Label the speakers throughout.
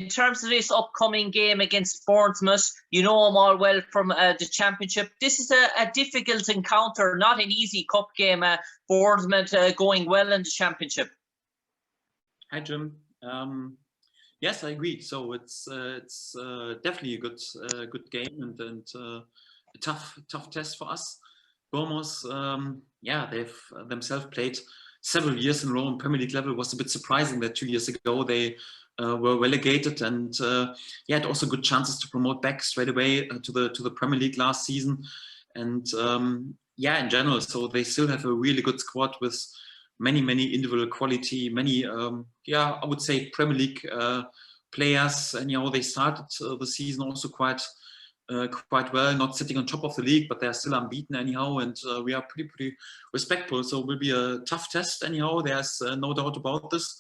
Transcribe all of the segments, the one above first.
Speaker 1: terms of this upcoming game against Bournemouth, you know them all well from the Championship. This is a difficult encounter, not an easy cup game. Bournemouth going well in the Championship.
Speaker 2: Hi, Jim. Yes, I agree. So it's definitely a good game and a tough test for us. Bournemouth, they've themselves played several years in a row on Premier League level. It was a bit surprising that 2 years ago they were relegated and had also good chances to promote back straight away to the Premier League last season. And in general, so they still have a really good squad with many individual quality, many I would say Premier League players, and they started the season also quite well, not sitting on top of the league, but they're still unbeaten anyhow, and we are pretty respectful. So it will be a tough test anyhow. There's no doubt about this.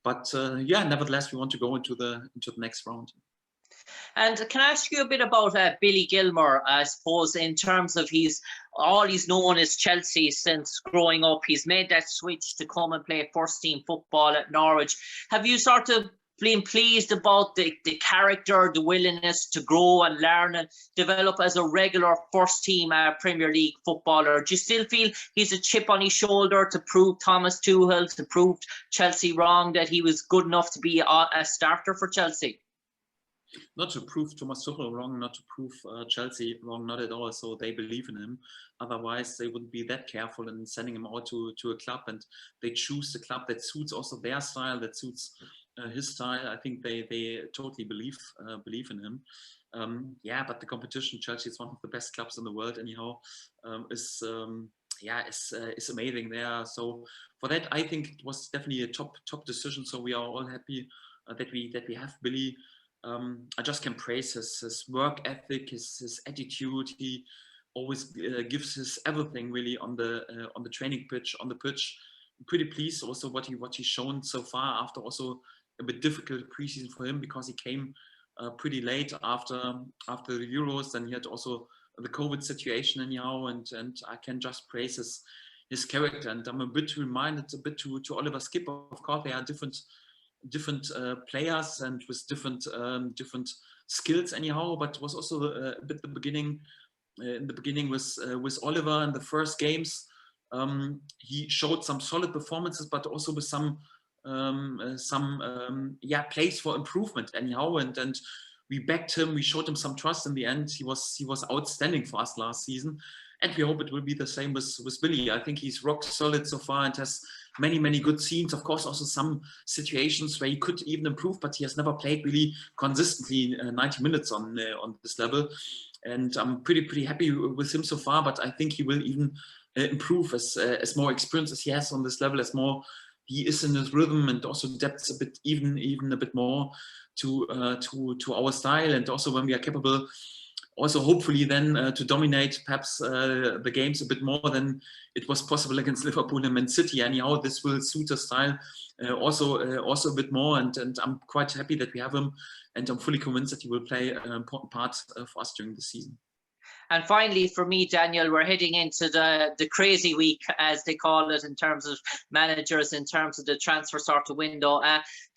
Speaker 2: But nevertheless, we want to go into the next round.
Speaker 1: And can I ask you a bit about Billy Gilmour? I suppose in terms of he's known as Chelsea since growing up. He's made that switch to come and play first team football at Norwich. Have you sort of been pleased about the character, the willingness to grow and learn and develop as a regular first team Premier League footballer? Do you still feel he's a chip on his shoulder to prove Thomas Tuchel, to prove Chelsea wrong, that he was good enough to be a starter for Chelsea?
Speaker 2: Not to prove Thomas Tuchel wrong, not to prove Chelsea wrong, not at all. So they believe in him. Otherwise, they wouldn't be that careful in sending him out to a club, and they choose the club that suits also their style, that suits his style. I think they totally believe in him. But the competition, Chelsea is one of the best clubs in the world anyhow, is amazing there. So for that, I think it was definitely a top decision. So we are all happy that we have Billy. I just can praise his work ethic, his attitude. He always gives his everything really on the training pitch, on the pitch. I'm pretty pleased also what he's shown so far, after also a bit difficult preseason for him because he came pretty late after the Euros, and he had also the COVID situation anyhow, and I can just praise his character. And I'm a bit reminded to Oliver Skip. Of course, they are different players and with different skills anyhow, but it was also a bit the beginning. In the beginning with Oliver in the first games, he showed some solid performances, but also with some place for improvement anyhow, and we backed him, we showed him some trust. In the end, he was outstanding for us last season, and we hope it will be the same with Billy. I think he's rock solid so far and has many good scenes. Of course, also some situations where he could even improve, but he has never played really consistently 90 minutes on this level, and I'm pretty happy with him so far. But I think he will even improve as more experience as he has on this level, as more he is in his rhythm, and also depths a bit even a bit more to our style, and also when we are capable, also hopefully then to dominate perhaps the games a bit more than it was possible against Liverpool and Man City. Anyhow, this will suit his style also a bit more, and I'm quite happy that we have him, and I'm fully convinced that he will play an important part for us during the season.
Speaker 1: And finally, for me, Daniel, we're heading into the crazy week, as they call it, in terms of managers, in terms of the transfer sort of window.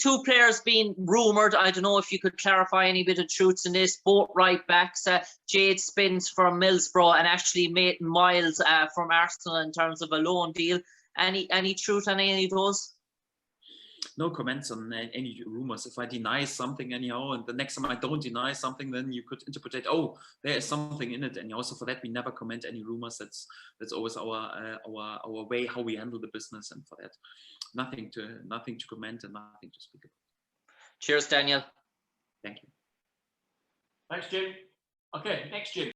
Speaker 1: Two players being rumoured. I don't know if you could clarify any bit of truths in this. Both right backs, Jade Spence from Middlesbrough and Ashley Maitland-Miles from Arsenal in terms of a loan deal. Any truth on any of those?
Speaker 2: No comments on any rumors. If I deny something anyhow, and the next time I don't deny something, then you could interpret, oh, there is something in it. And also for that, we never comment any rumors. That's always our way how we handle the business. And for that, nothing to comment and nothing to speak about.
Speaker 1: Cheers, Daniel.
Speaker 2: Thank you.
Speaker 3: Thanks, Jim. Okay, next Jim.